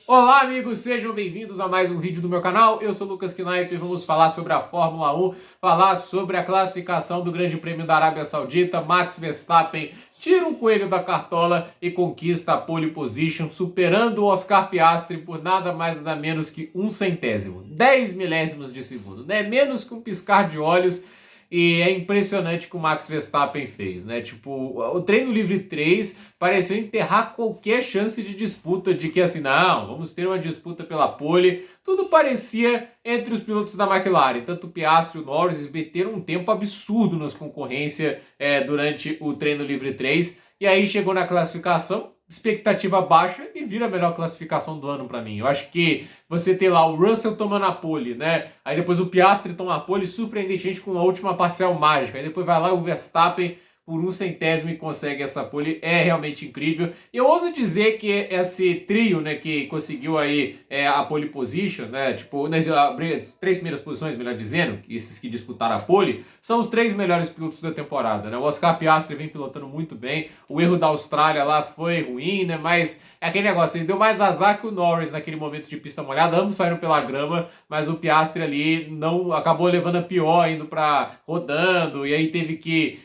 Olá amigos, sejam bem-vindos a mais um vídeo do meu canal. Eu sou o Lucas Knight e vamos falar sobre a Fórmula 1, falar sobre a classificação do Grande Prêmio da Arábia Saudita. Max Verstappen tira um coelho da cartola e conquista a pole position, superando o Oscar Piastri por nada mais nada menos que um centésimo, 10 milésimos de segundo, né? Menos que um piscar de olhos. E é impressionante o que o Max Verstappen fez, né? Tipo, o treino livre 3 pareceu enterrar qualquer chance de disputa, de que assim, não, vamos ter uma disputa pela pole. Tudo parecia entre os pilotos da McLaren. Tanto o Piastri e o Norris meteram um tempo absurdo nas concorrência durante o treino livre 3. E aí chegou na classificação, expectativa baixa e vira a melhor classificação do ano para mim. Eu acho que você tem lá o Russell tomando a pole, né? Aí depois o Piastri toma a pole, surpreendentemente com a última parcial mágica. Aí depois vai lá o Verstappen por um centésimo e consegue essa pole, é realmente incrível. E eu ouso dizer que esse trio, né, que conseguiu aí a pole position, né, tipo, nas três primeiras posições, melhor dizendo, esses que disputaram a pole, são os três melhores pilotos da temporada, né? O Oscar Piastri vem pilotando muito bem, o erro da Austrália lá foi ruim, né, mas é aquele negócio, ele deu mais azar que o Norris naquele momento de pista molhada, ambos saíram pela grama, mas o Piastri ali não acabou levando a pior, indo para rodando, e aí teve que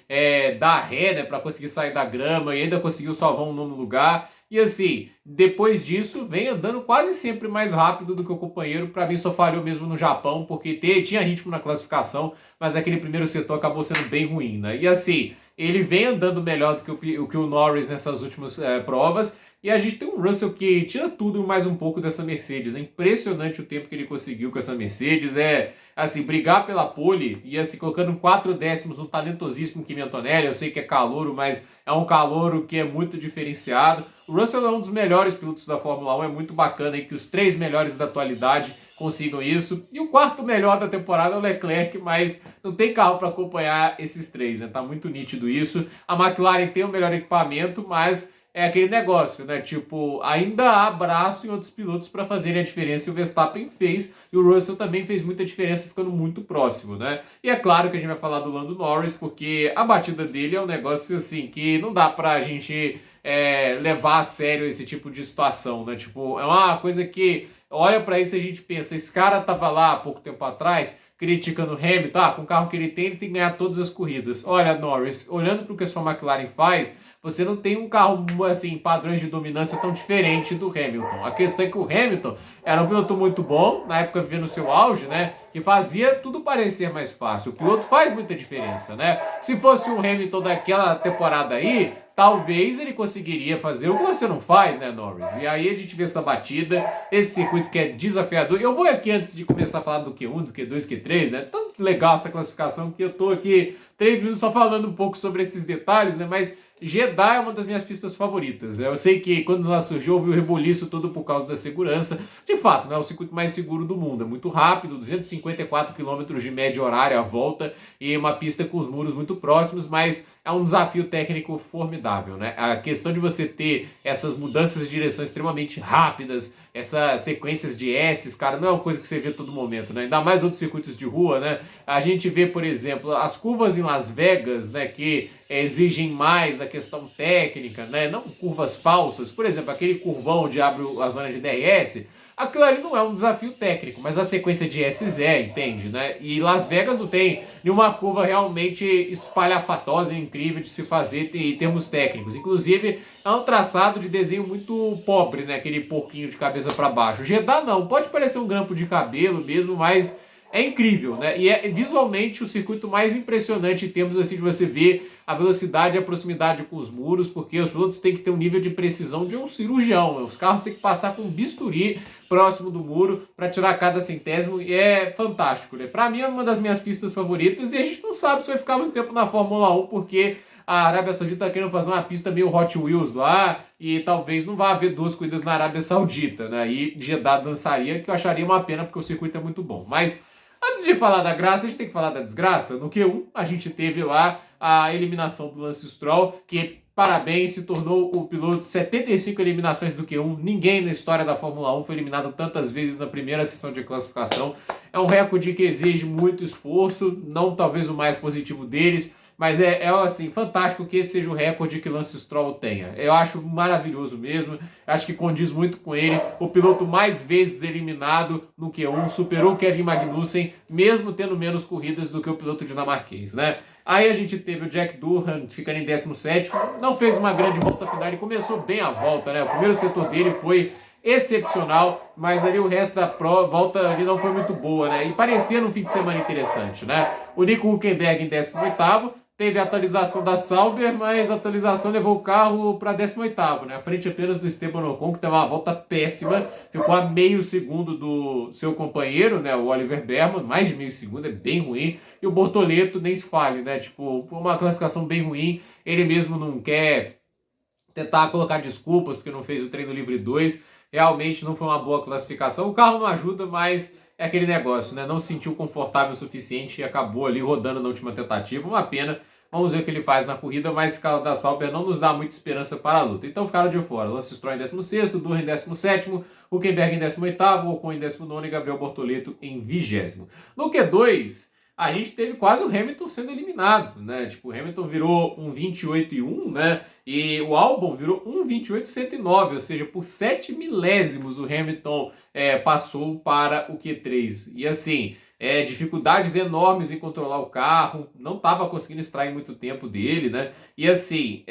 dar ré, né, para conseguir sair da grama, e ainda conseguiu salvar um nono lugar. E assim, depois disso, vem andando quase sempre mais rápido do que o companheiro. Para mim, só falhou mesmo no Japão, porque tinha ritmo na classificação, mas aquele primeiro setor acabou sendo bem ruim, né? E assim, ele vem andando melhor do que o Norris nessas últimas provas. E a gente tem um Russell que tira tudo e mais um pouco dessa Mercedes. É impressionante o tempo que ele conseguiu com essa Mercedes. É, assim, brigar pela pole e assim, colocando 4 décimos no talentosíssimo Kimi Antonelli. Eu sei que é calouro, mas é um calouro que é muito diferenciado. O Russell é um dos melhores pilotos da Fórmula 1. É muito bacana aí que os 3 melhores da atualidade consigam isso. E o quarto melhor da temporada é o Leclerc, mas não tem carro para acompanhar esses 3, né? Tá muito nítido isso. A McLaren tem o melhor equipamento, mas é aquele negócio, né? Tipo, ainda há braço em outros pilotos para fazerem a diferença, e o Verstappen fez, e o Russell também fez muita diferença, ficando muito próximo, né? E é claro que a gente vai falar do Lando Norris, porque a batida dele é um negócio assim que não dá pra gente levar a sério esse tipo de situação, né? Tipo, é uma coisa que olha para isso e a gente pensa, esse cara tava lá há pouco tempo atrás criticando o Hamilton, com o carro que ele tem que ganhar todas as corridas. Olha, Norris, olhando para o que a sua McLaren faz, você não tem um carro, assim, padrões de dominância tão diferente do Hamilton. A questão é que o Hamilton era um piloto muito bom, na época vivendo o seu auge, né? Que fazia tudo parecer mais fácil. O piloto faz muita diferença, né? Se fosse um Hamilton daquela temporada aí, talvez ele conseguiria fazer o que você não faz, né, Norris? E aí a gente vê essa batida, esse circuito que é desafiador. Eu vou aqui, antes de começar a falar do Q1, do Q2, Q3, né? Tão legal essa classificação que eu tô aqui 3 minutos só falando um pouco sobre esses detalhes, né? Mas Jeddah é uma das minhas pistas favoritas. Eu sei que quando ela surgiu, houve o rebuliço todo por causa da segurança. De fato, né, é o circuito mais seguro do mundo. É muito rápido, 254 km de média horária à volta e uma pista com os muros muito próximos, mas é um desafio técnico formidável, né? A questão de você ter essas mudanças de direção extremamente rápidas, essas sequências de S's, cara, não é uma coisa que você vê a todo momento, né? Ainda mais outros circuitos de rua, né? A gente vê, por exemplo, as curvas em Las Vegas, né, que exigem mais a questão técnica, né? Não curvas falsas. Por exemplo, aquele curvão onde abre a zona de DRS, aquilo ali não é um desafio técnico, mas a sequência de S's entende, né? E Las Vegas não tem nenhuma curva realmente espalhafatosa e incrível de se fazer em termos técnicos. Inclusive, é um traçado de desenho muito pobre, né? Aquele porquinho de cabeça para baixo. Jeddah não, pode parecer um grampo de cabelo mesmo, mas é incrível, né? E é visualmente o circuito mais impressionante em termos assim de você ver a velocidade e a proximidade com os muros, porque os pilotos têm que ter um nível de precisão de um cirurgião, né? Os carros têm que passar com um bisturi próximo do muro para tirar cada centésimo, e é fantástico, né? Para mim é uma das minhas pistas favoritas, e a gente não sabe se vai ficar muito tempo na Fórmula 1, porque a Arábia Saudita está querendo fazer uma pista meio Hot Wheels lá, e talvez não vá haver 2 corridas na Arábia Saudita, né? E Jeddah dançaria, que eu acharia uma pena, porque o circuito é muito bom. Mas antes de falar da graça, a gente tem que falar da desgraça. No Q1, a gente teve lá a eliminação do Lance Stroll, que, parabéns, se tornou o piloto 75 eliminações do Q1. Ninguém na história da Fórmula 1 foi eliminado tantas vezes na primeira sessão de classificação. É um recorde que exige muito esforço, não talvez o mais positivo deles. Mas é assim, fantástico que esse seja o recorde que Lance Stroll tenha. Eu acho maravilhoso mesmo, acho que condiz muito com ele. O piloto mais vezes eliminado no Q1, superou Kevin Magnussen, mesmo tendo menos corridas do que o piloto dinamarquês, né? Aí a gente teve o Jack Durham ficando em 17º, não fez uma grande volta final, ele começou bem a volta, né? O primeiro setor dele foi excepcional, mas ali o resto da volta ali não foi muito boa, né? E parecia num fim de semana interessante, né? O Nico Hülkenberg em 18º, teve a atualização da Sauber, mas a atualização levou o carro para 18º, né? À frente apenas do Esteban Ocon, que teve uma volta péssima, ficou a meio segundo do seu companheiro, né? O Oliver Behrman, mais de meio segundo, é bem ruim. E o Bortoleto nem se fale, né? Tipo, foi uma classificação bem ruim, ele mesmo não quer tentar colocar desculpas porque não fez o treino livre 2, realmente não foi uma boa classificação. O carro não ajuda, mas é aquele negócio, né? Não se sentiu confortável o suficiente e acabou ali rodando na última tentativa. Uma pena. Vamos ver o que ele faz na corrida, mas esse carro da Sauber não nos dá muita esperança para a luta. Então ficaram de fora. Lance Stroll em 16º, Durham em 17º, Hülkenberg em 18º, Ocon em 19º e Gabriel Bortoleto em 20º. No Q2, a gente teve quase o Hamilton sendo eliminado, né? Tipo, o Hamilton virou um 28,1, né? E o Albon virou um 28,109, ou seja, por 7 milésimos o Hamilton passou para o Q3. E assim, dificuldades enormes em controlar o carro, não estava conseguindo extrair muito tempo dele, né? E assim,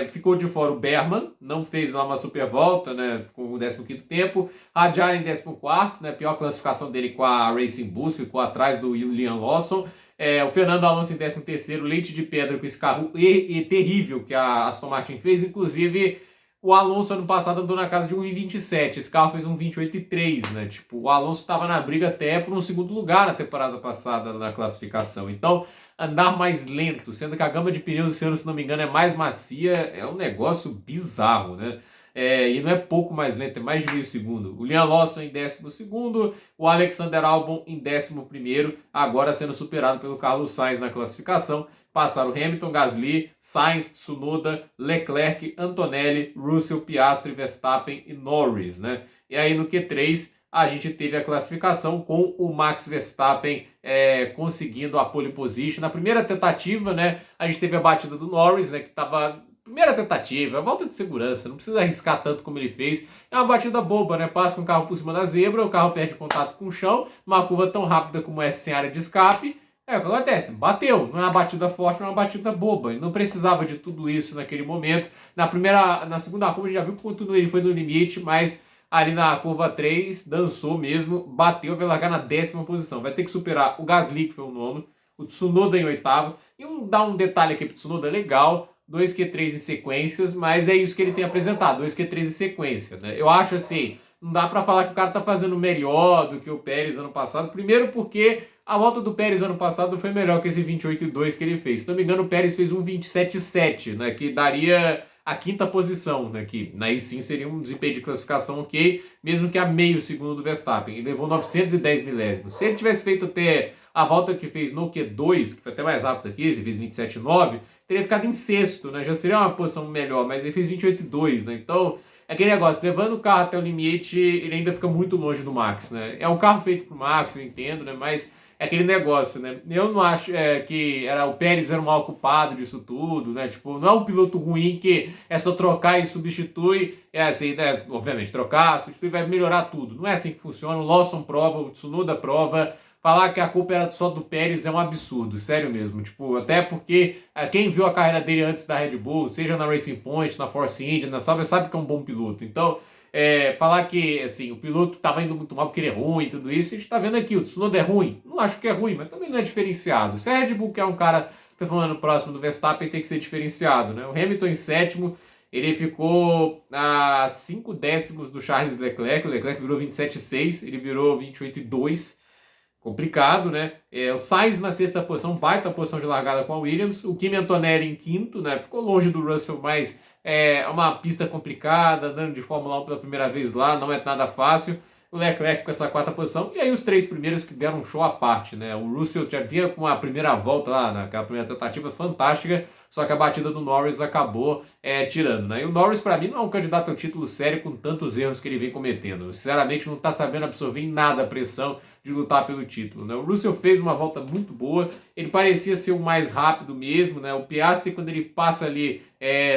ficou de fora o Behrman, não fez lá uma super volta, né? Ficou no 15º tempo. Hadjar em 14º, né? Pior classificação dele com a Racing Bulls, ficou atrás do Liam Lawson. O Fernando Alonso em 13º, leite de pedra com esse carro terrível que a Aston Martin fez. Inclusive, o Alonso ano passado andou na casa de 1,27. Esse carro fez 1,28,3, né? Tipo, o Alonso estava na briga até por um segundo lugar na temporada passada na classificação. Então, andar mais lento, sendo que a gama de pneus esse ano, se não me engano, é mais macia, é um negócio bizarro, né? E não é pouco mais lento, é mais de meio segundo. O Liam Lawson em 12º, o Alexander Albon em 11º, agora sendo superado pelo Carlos Sainz na classificação. Passaram Hamilton, Gasly, Sainz, Tsunoda, Leclerc, Antonelli, Russell, Piastri, Verstappen e Norris, né? E aí no Q3 a gente teve a classificação com o Max Verstappen conseguindo a pole position. Na primeira tentativa, né, a gente teve a batida do Norris, né, que estava... Primeira tentativa, volta de segurança, não precisa arriscar tanto como ele fez. É uma batida boba, né? Passa com o carro por cima da zebra, o carro perde contato com o chão, uma curva tão rápida como essa sem área de escape. O que acontece? Bateu, não é uma batida forte, é uma batida boba. Ele não precisava de tudo isso naquele momento. Na segunda curva, a gente já viu quanto ele foi no limite, mas ali na curva 3, dançou mesmo, bateu, vai largar na 10ª posição. Vai ter que superar o Gasly, que foi o 9º, o Tsunoda em 8º. E dar um detalhe aqui pro Tsunoda legal: 2 Q3 em sequências, mas é isso que ele tem apresentado, 2 Q3 em sequência, né? Eu acho assim, não dá pra falar que o cara tá fazendo melhor do que o Pérez ano passado, primeiro porque a volta do Pérez ano passado foi melhor que esse 28,2 que ele fez. Se não me engano, o Pérez fez um 27,7, né, que daria a 5ª posição, né, que aí sim seria um desempenho de classificação ok, mesmo que a meio segundo do Verstappen. Ele levou 910 milésimos. Se ele tivesse feito até a volta que fez no Q2, que foi até mais rápido aqui, ele fez 27,9, teria ficado em 6º, né? Já seria uma posição melhor, mas ele fez 28,2, né? Então, é aquele negócio, levando o carro até o limite, ele ainda fica muito longe do Max, né? É um carro feito pro Max, eu entendo, né? Mas é aquele negócio, né? Eu não acho que o Pérez era o mal culpado disso tudo, né? Tipo, não é um piloto ruim que é só trocar e substitui, assim, né? Obviamente, trocar, substituir, vai melhorar tudo. Não é assim que funciona. O Lawson prova, o Tsunoda prova. Falar que a culpa era só do Pérez é um absurdo, sério mesmo. Tipo, até porque quem viu a carreira dele antes da Red Bull, seja na Racing Point, na Force India, na Sauber, sabe que é um bom piloto. Então, falar que assim, o piloto estava indo muito mal porque ele é ruim e tudo isso, a gente está vendo aqui, o Tsunoda é ruim. Não acho que é ruim, mas também não é diferenciado. Se a Red Bull quer um cara performando próximo do Verstappen, tem que ser diferenciado, né? O Hamilton em 7º, ele ficou a 5 décimos do Charles Leclerc. O Leclerc virou 27,6, ele virou 28,2. Complicado, né? O Sainz na 6ª posição, baita posição de largada com a Williams. O Kimi Antonelli em 5º, né? Ficou longe do Russell, mas é uma pista complicada, andando de Fórmula 1 pela primeira vez lá, não é nada fácil. O Leclerc com essa 4ª posição, e aí os 3 primeiros que deram um show à parte, né? O Russell já vinha com a primeira volta lá, naquela primeira tentativa fantástica, só que a batida do Norris acabou tirando, né? E o Norris, para mim, não é um candidato ao título sério com tantos erros que ele vem cometendo. Sinceramente, não está sabendo absorver em nada a pressão de lutar pelo título, né? O Russell fez uma volta muito boa, ele parecia ser o mais rápido mesmo, né? O Piastri, quando ele passa ali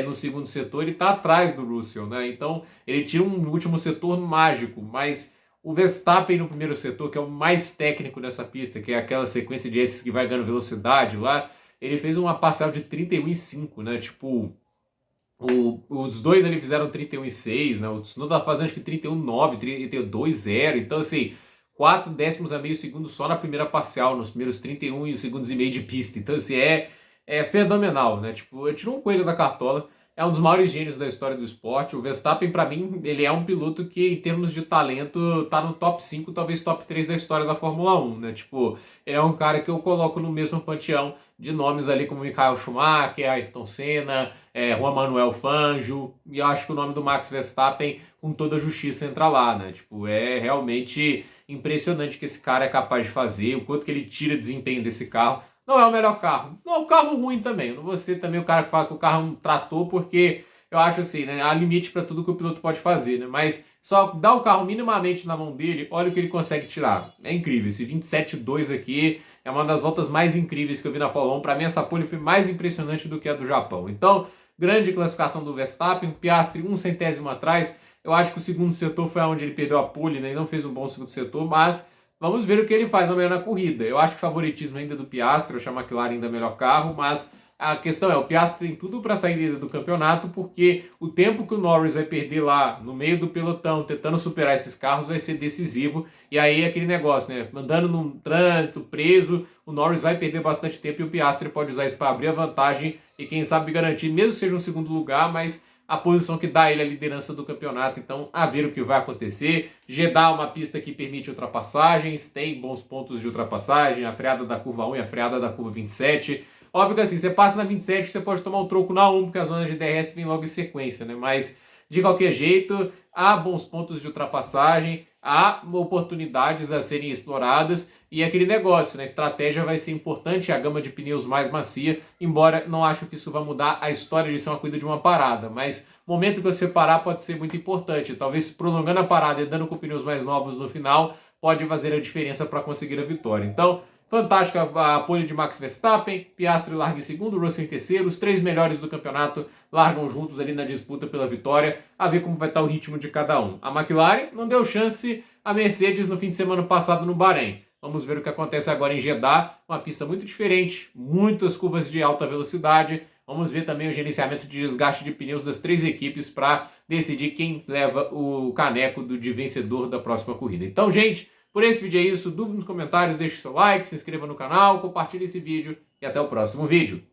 no segundo setor, ele está atrás do Russell, né? Então, ele tira um último setor mágico, mas o Verstappen no primeiro setor, que é o mais técnico dessa pista, que é aquela sequência de esses que vai ganhando velocidade lá, ele fez uma parcial de 31,5, né? Tipo, os dois ali fizeram 31,6, né? O Tsunoda tá fazendo acho que 31,9, 32,0. Então, assim, 4 décimos a meio segundo só na primeira parcial, nos primeiros 31 segundos e meio de pista. Então, assim, é fenomenal, né? Tipo, eu tirou um coelho da cartola. É um dos maiores gênios da história do esporte. O Verstappen, para mim, ele é um piloto que, em termos de talento, tá no top 5, talvez top 3 da história da Fórmula 1, né? Tipo, ele é um cara que eu coloco no mesmo panteão de nomes ali como Michael Schumacher, Ayrton Senna, Juan Manuel Fangio, e eu acho que o nome do Max Verstappen, com toda a justiça, entra lá, né? Tipo, é realmente impressionante o que esse cara é capaz de fazer, o quanto que ele tira desempenho desse carro. Não é o melhor carro. Não é um carro ruim também. Eu não vou ser também o cara que fala que o carro é um trator, porque eu acho assim, né? Há limite para tudo que o piloto pode fazer, né? Mas só dá o carro minimamente na mão dele, olha o que ele consegue tirar. É incrível. Esse 27,2 aqui é uma das voltas mais incríveis que eu vi na Fórmula 1. Para mim, essa pole foi mais impressionante do que a do Japão. Então, grande classificação do Verstappen, Piastri um centésimo atrás. Eu acho que o segundo setor foi onde ele perdeu a pole, né? Ele não fez um bom segundo setor, mas vamos ver o que ele faz amanhã na corrida. Eu acho que o favoritismo ainda é do Piastri, eu acho a McLaren ainda melhor carro, mas a questão é, o Piastri tem tudo para sair do campeonato, porque o tempo que o Norris vai perder lá no meio do pelotão, tentando superar esses carros, vai ser decisivo. E aí aquele negócio, né? Andando num trânsito, preso, o Norris vai perder bastante tempo e o Piastri pode usar isso para abrir a vantagem e quem sabe garantir, mesmo que seja um segundo lugar, mas a posição que dá a ele a liderança do campeonato. Então, a ver o que vai acontecer. Jeddah é uma pista que permite ultrapassagens, tem bons pontos de ultrapassagem, a freada da curva 1 e a freada da curva 27. Óbvio que assim, você passa na 27, você pode tomar um troco na 1, porque a zona de DRS vem logo em sequência, né? Mas, de qualquer jeito, há bons pontos de ultrapassagem, há oportunidades a serem exploradas, e aquele negócio, né? A estratégia vai ser importante, a gama de pneus mais macia, embora não acho que isso vai mudar a história de ser uma corrida de uma parada, mas o momento que você parar pode ser muito importante, talvez prolongando a parada e dando com pneus mais novos no final, pode fazer a diferença para conseguir a vitória. Então, fantástica a pole de Max Verstappen, Piastri larga em segundo, Russell em terceiro, os 3 melhores do campeonato largam juntos ali na disputa pela vitória, a ver como vai estar o ritmo de cada um. A McLaren não deu chance à Mercedes no fim de semana passado no Bahrein. Vamos ver o que acontece agora em Jeddah, uma pista muito diferente, muitas curvas de alta velocidade. Vamos ver também o gerenciamento de desgaste de pneus das 3 equipes para decidir quem leva o caneco de vencedor da próxima corrida. Então, gente, por esse vídeo é isso. Dúvida nos comentários, deixe seu like, se inscreva no canal, compartilhe esse vídeo e até o próximo vídeo.